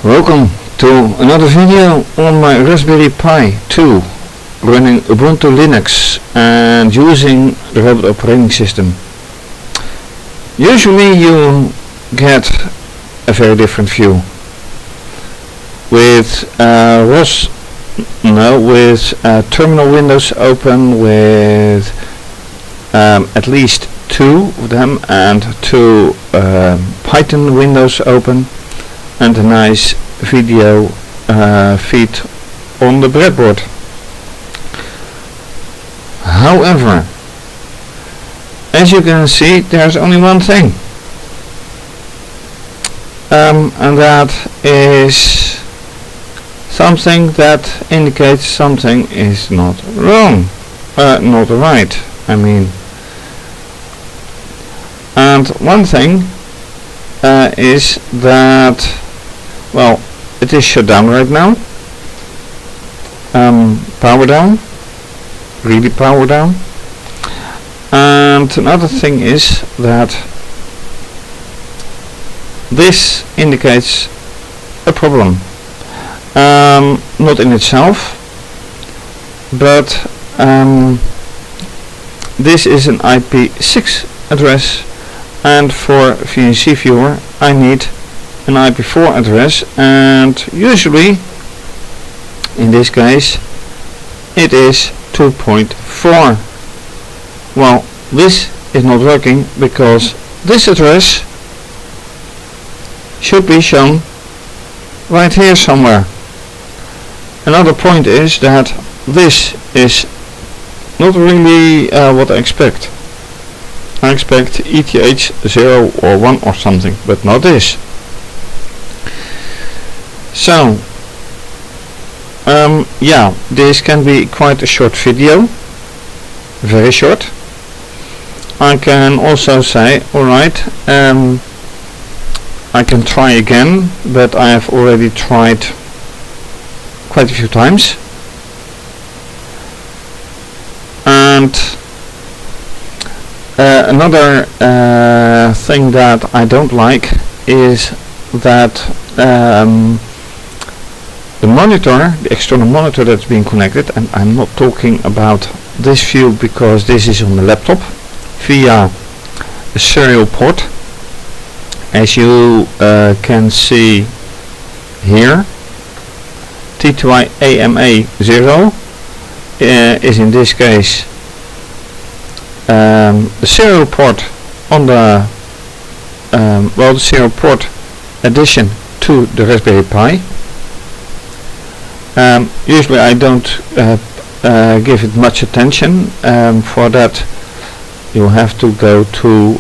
Welcome to another video on my Raspberry Pi 2 running Ubuntu Linux and using the Robot operating system. Usually you get a very different view with ROS, with terminal windows open with at least two of them and two Python windows open and a nice video feed on the breadboard. However, as you can see, there's only one thing, and that is something that indicates something is not wrong, not right, I mean. And one thing is that, well, it is shut down right now. Power down, really power down. And another thing is that this indicates a problem. Not in itself, but this is an IP6 address, and for VNC viewer I need an IP4 address, and usually in this case it is 2.4. Well, this is not working because this address should be shown right here somewhere. Another point is that this is not really what I expect. I expect ETH 0 or 1 or something, but not this. So, yeah, this can be quite a short video, very short. I can also say, alright, I can try again, but I have already tried quite a few times. And another thing that I don't like is that the monitor, the external monitor that's being connected, and I'm not talking about this view because this is on the laptop, via a serial port, as you can see here. T2i AMA 0 is in this case the serial port on the the serial port addition to the Raspberry Pi. Usually I don't give it much attention. For that you have to go to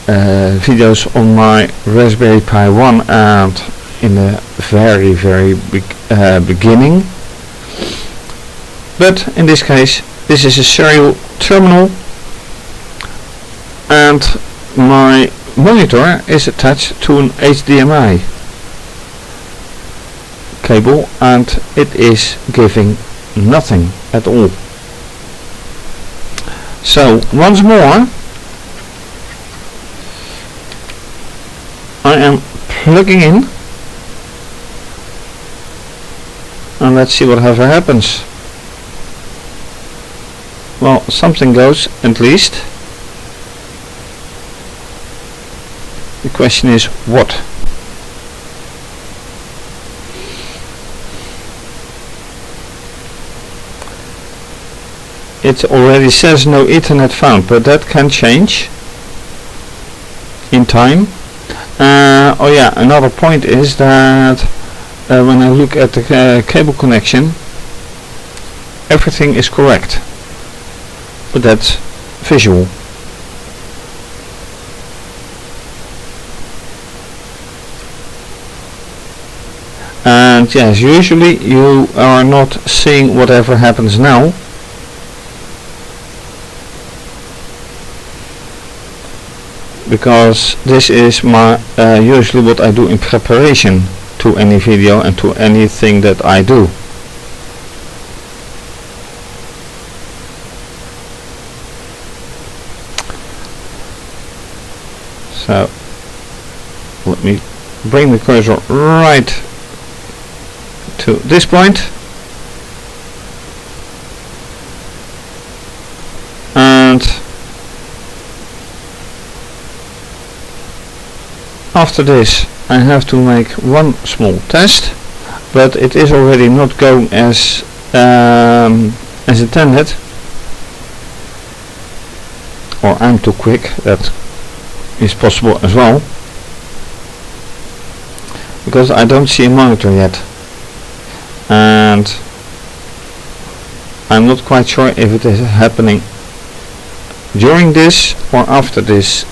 videos on my Raspberry Pi 1 and in the very beginning. But in this case this is a serial terminal and my monitor is attached to an HDMI cable and it is giving nothing at all. So once more I am plugging in and let's see whatever happens. Well, something goes at least. The question is what? It already says no Ethernet found, but that can change in time. Oh yeah, another point is that when I look at the cable connection, everything is correct, but that's visual. And yes, usually you are not seeing whatever happens now, because this is my usually what I do in preparation to any video and to anything that I do. So let me bring the cursor right to this point, and after this I have to make one small test, but it is already not going as intended, or I'm too quick, that is possible as well, because I don't see a monitor yet, and I'm not quite sure if it is happening during this or after this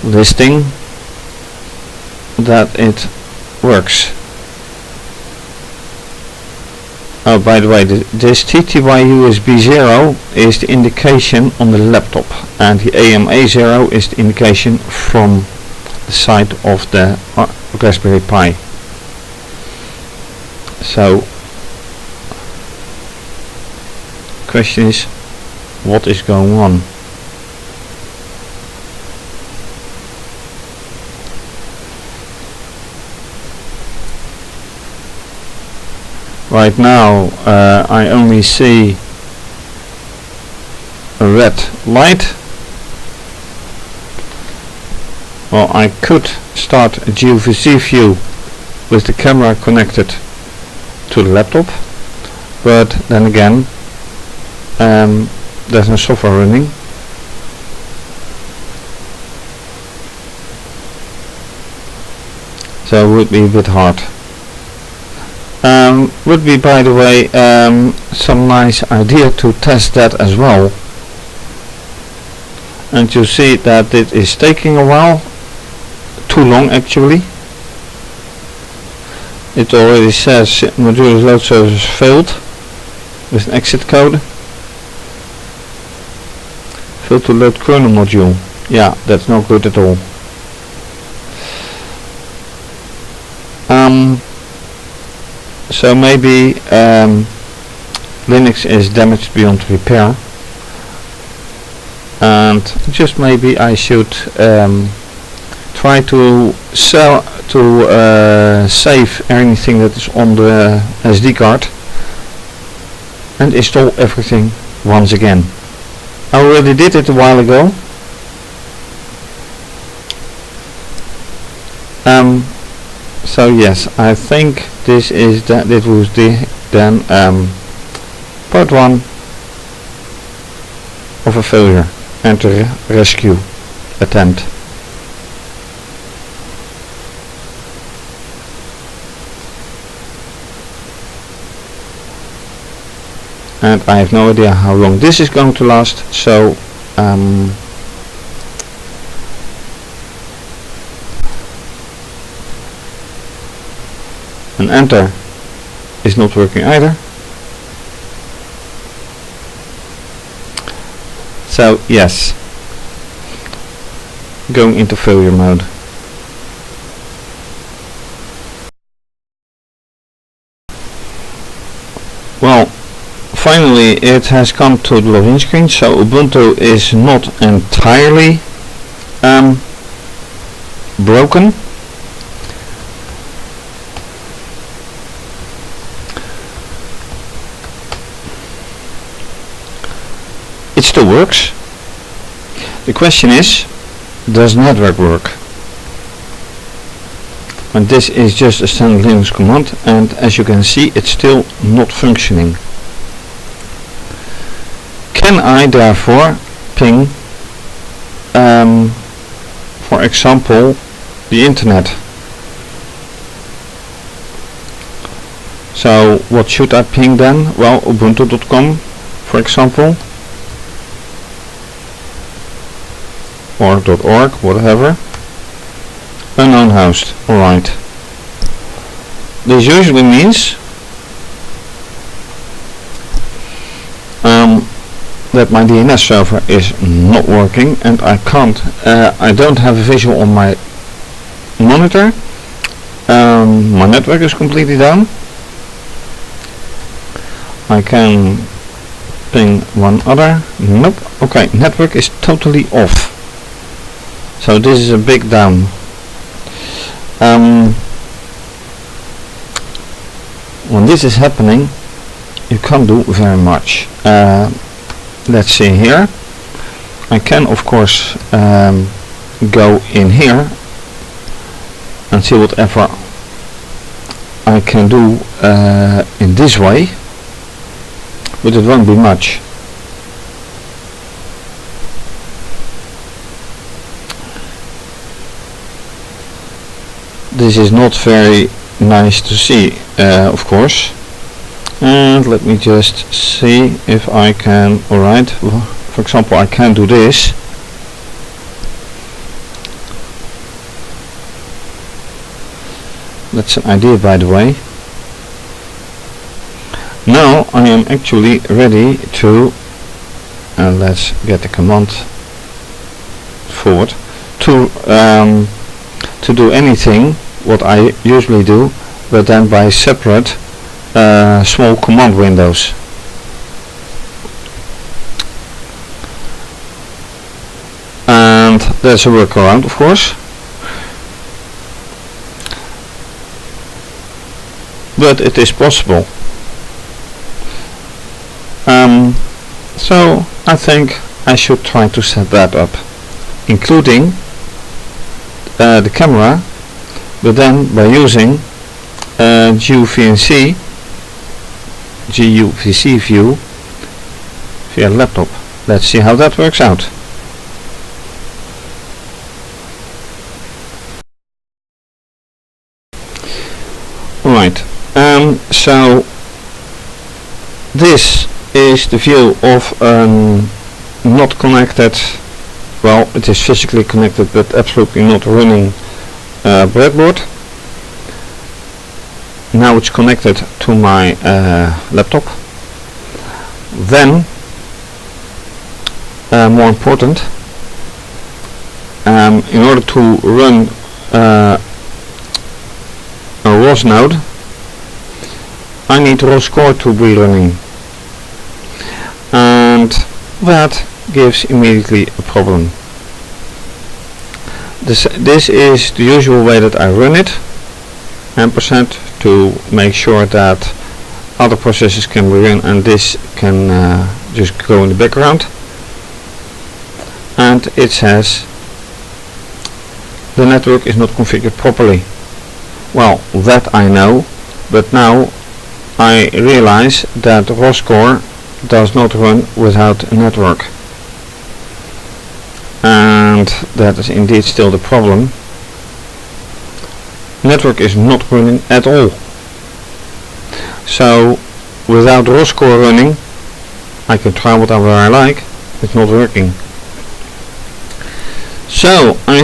listing that it works. Oh, by the way, this TTY USB 0 is the indication on the laptop, and the AMA 0 is the indication from the side of the Raspberry Pi. So, question is, what is going on? Right now I only see a red light. Well, I could start a GVC view with the camera connected to the laptop, but then again there's no software running. So it would be a bit hard. Would be, by the way, some nice idea to test that as well, and you see that it is taking a while, too long actually. It already says module load service failed with an exit code. Failed to load kernel module. Yeah, that's not good at all. So maybe Linux is damaged beyond repair, and just maybe I should try to save anything that is on the SD card and install everything once again. I already did it a while ago. So yes, I think this is that it was then part 1 of a failure and a rescue attempt. And I have no idea how long this is going to last, so and enter is not working either. So yes, going into failure mode. Well, finally it has come to the login screen, so Ubuntu is not entirely broken. It still works. The question is, does network work? And this is just a standard Linux command, and as you can see, it's still not functioning. Can I therefore ping, for example, the internet? So what should I ping then? Well, ubuntu.com, for example, or .org, whatever. Unknown host. Alright. This usually means that my DNS server is not working, and I don't have a visual on my monitor. My network is completely down. I can ping one other. Nope. Okay, network is totally off. So this is a big down. when this is happening, you can't do very much. Let's see here. I can of course go in here and see whatever I can do in this way, but it won't be much. This is not very nice to see, of course. And let me just see if I can. Alright, for example, I can do this. That's an idea, by the way. Now I am actually ready to, and let's get the command forward, to do anything what I usually do, but then by separate small command windows. And there's a workaround, of course, but it is possible. So I think I should try to set that up, including the camera, but then by using GUVC view via laptop. Let's see how that works out. Right, so this is the view of not connected, well, it is physically connected but absolutely not running breadboard. Now it's connected to my laptop. Then, more important, in order to run a ROS node, I need ROS core to be running, and that gives immediately a problem. This is the usual way that I run it, ampersand, to make sure that other processes can be run and this can just go in the background. And it says the network is not configured properly. Well, that I know, but now I realize that ROS core does not run without a network, and that is indeed still the problem. Network is not running at all. So without ROS core running, I can try whatever I like, it's not working. So I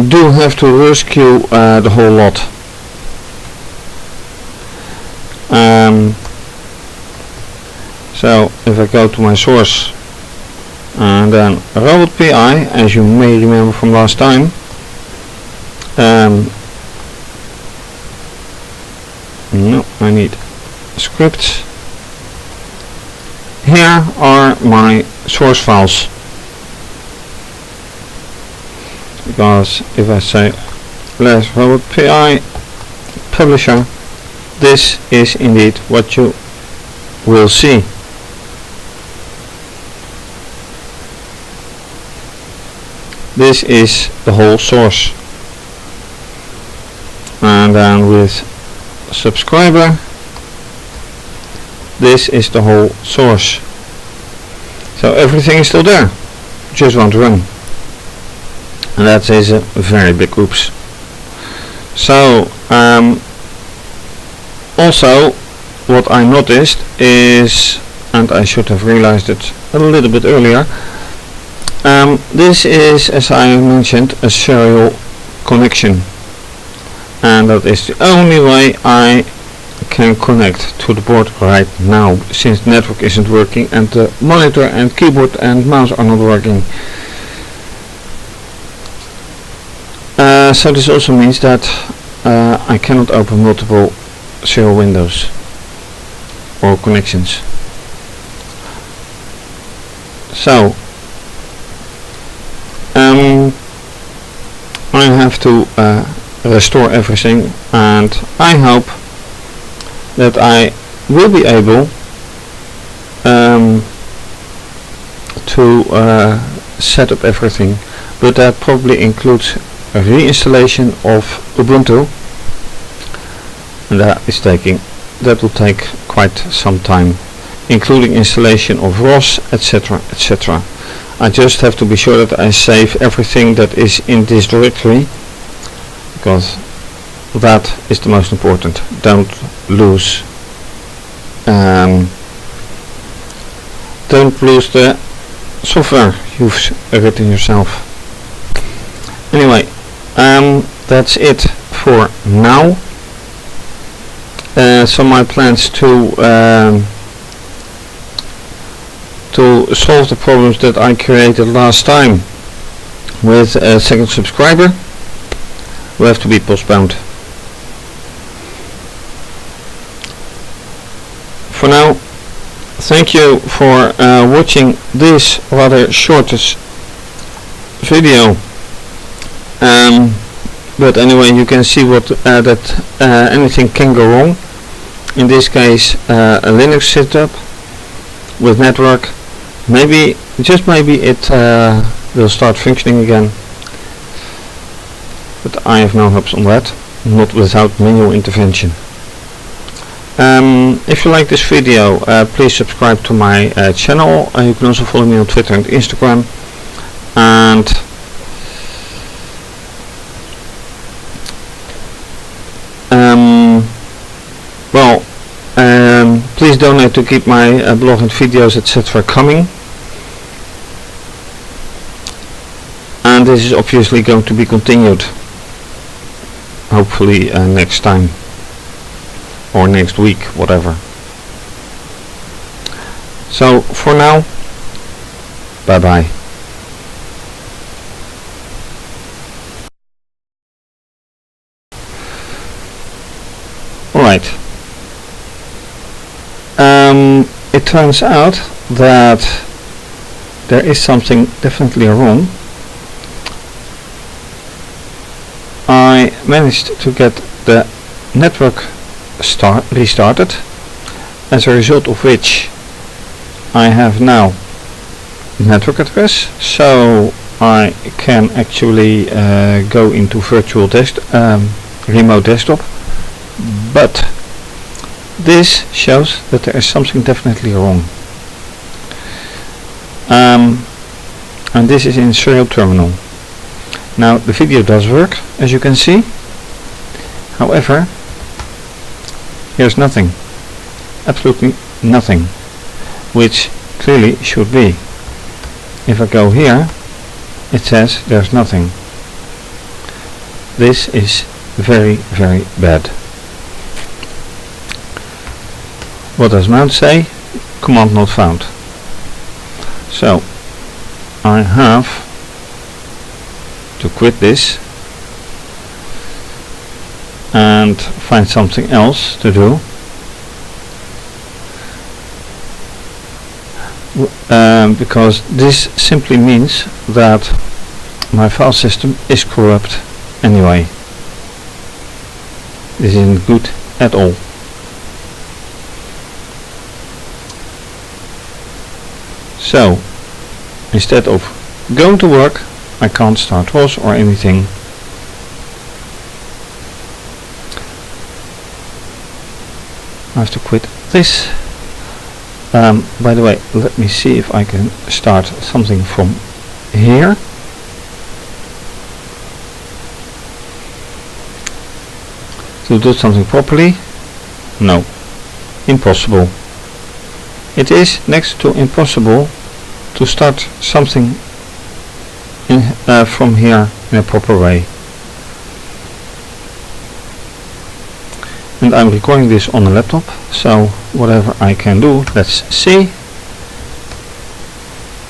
do have to rescue the whole lot. So if I go to my source and then RaspberryPi, as you may remember from last time, no, I need scripts. Here are my source files, because if I say RaspberryPi publisher, this is indeed what you will see. This is the whole source, and then with subscriber, this is the whole source. So everything is still there, just won't run, and that is a very big oops. So also what I noticed is, and I should have realized it a little bit earlier, this is, as I mentioned, a serial connection, and that is the only way I can connect to the board right now, since the network isn't working and the monitor and keyboard and mouse are not working. So this also means that I cannot open multiple serial windows or connections. So I have to restore everything, and I hope that I will be able to set up everything, but that probably includes a reinstallation of Ubuntu, and that will take quite some time, including installation of ROS, etc, etc. I just have to be sure that I save everything that is in this directory, because that is the most important. Don't lose the software you've written yourself. Anyway, that's it for now. So my plans to solve the problems that I created last time with a second subscriber will have to be postponed. For now, thank you for watching this rather shortest video. But anyway, you can see what that anything can go wrong. In this case, a Linux setup with network. Maybe, just maybe, it will start functioning again. But I have no hopes on that, not without manual intervention. If you like this video, please subscribe to my channel. You can also follow me on Twitter and Instagram. And please donate to keep my blog and videos, etc. coming. And this is obviously going to be continued, hopefully next time or next week, whatever. So for now, bye bye. Alright. It turns out that there is something definitely wrong. I managed to get the network restarted, as a result of which I have now network address, so I can actually go into virtual remote desktop, but this shows that there is something definitely wrong. And this is in serial terminal. Now the video does work, as you can see. However, here's nothing, absolutely nothing, which clearly should be. If I go here, it says there's nothing. This is very, very bad. What does mount say? Command not found. So I have to quit this and find something else to do. Because this simply means that my file system is corrupt anyway. This isn't good at all. So instead of going to work, I can't start ROS or anything. I have to quit this. By the way, let me see if I can start something from here. To do something properly? No. Impossible. It is next to impossible to start something from here in a proper way. And I'm recording this on a laptop, so whatever I can do, let's see.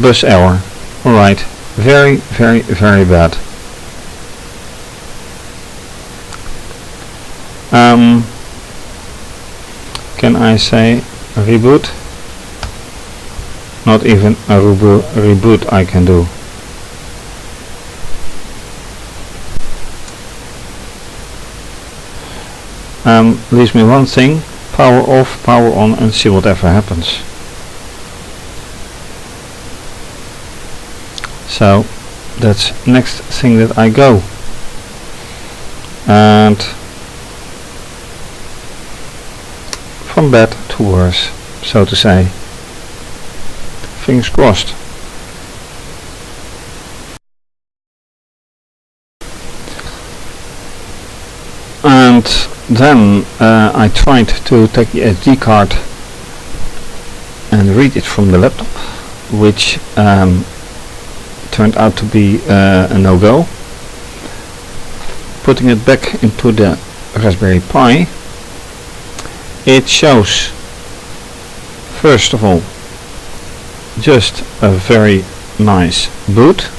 Bus error. Alright, very, very, very bad. Can I say reboot? Not even a reboot I can do. leaves me one thing: power off, power on, and see whatever happens. So that's next thing that I go. And from bad to worse, so to say. Fingers crossed. And then I tried to take the SD card and read it from the laptop, which turned out to be a no-go. Putting it back into the Raspberry Pi, it shows, first of all, just a very nice boot,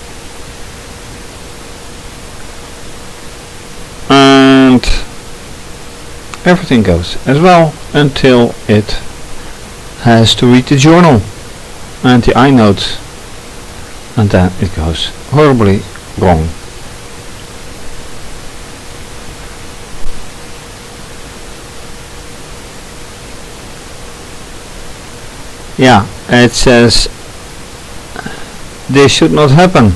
and everything goes as well until it has to read the journal and the iNotes, and then it goes horribly wrong. Yeah, it says this should not happen.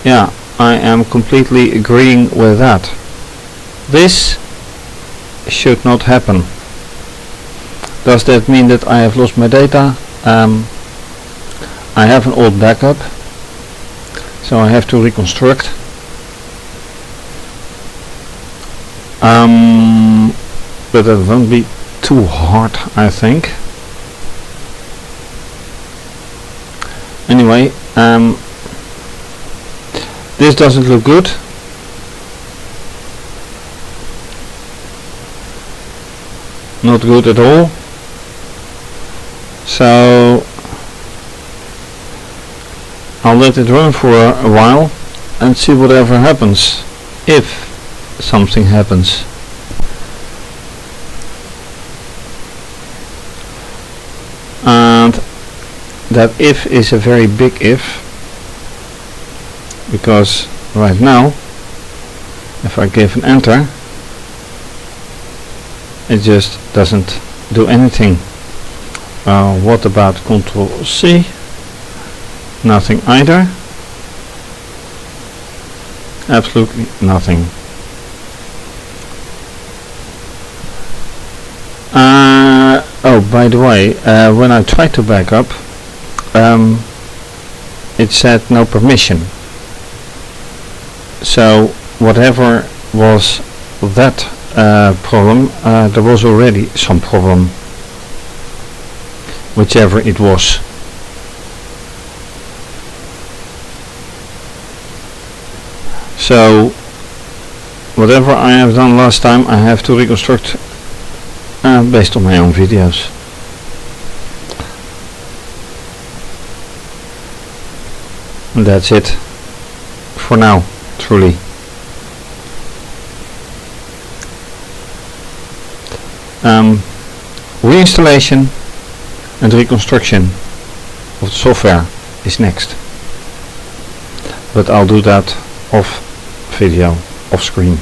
Yeah, I am completely agreeing with that. This should not happen. Does that mean that I have lost my data? I have an old backup, so I have to reconstruct. But it won't be too hard, I think. Anyway, this doesn't look good. Not good at all. So I'll let it run for a while and see whatever happens, if something happens. And that if is a very big if, because right now, if I give an enter, it just doesn't do anything. What about Control C? Nothing either. Absolutely nothing. Oh, by the way, when I tried to back up, it said no permission. So whatever was that problem, there was already some problem, whichever it was. So whatever I have done last time, I have to reconstruct based on my own videos. And that's it for now, truly. Reinstallation and reconstruction of the software is next, but I'll do that off video, off screen.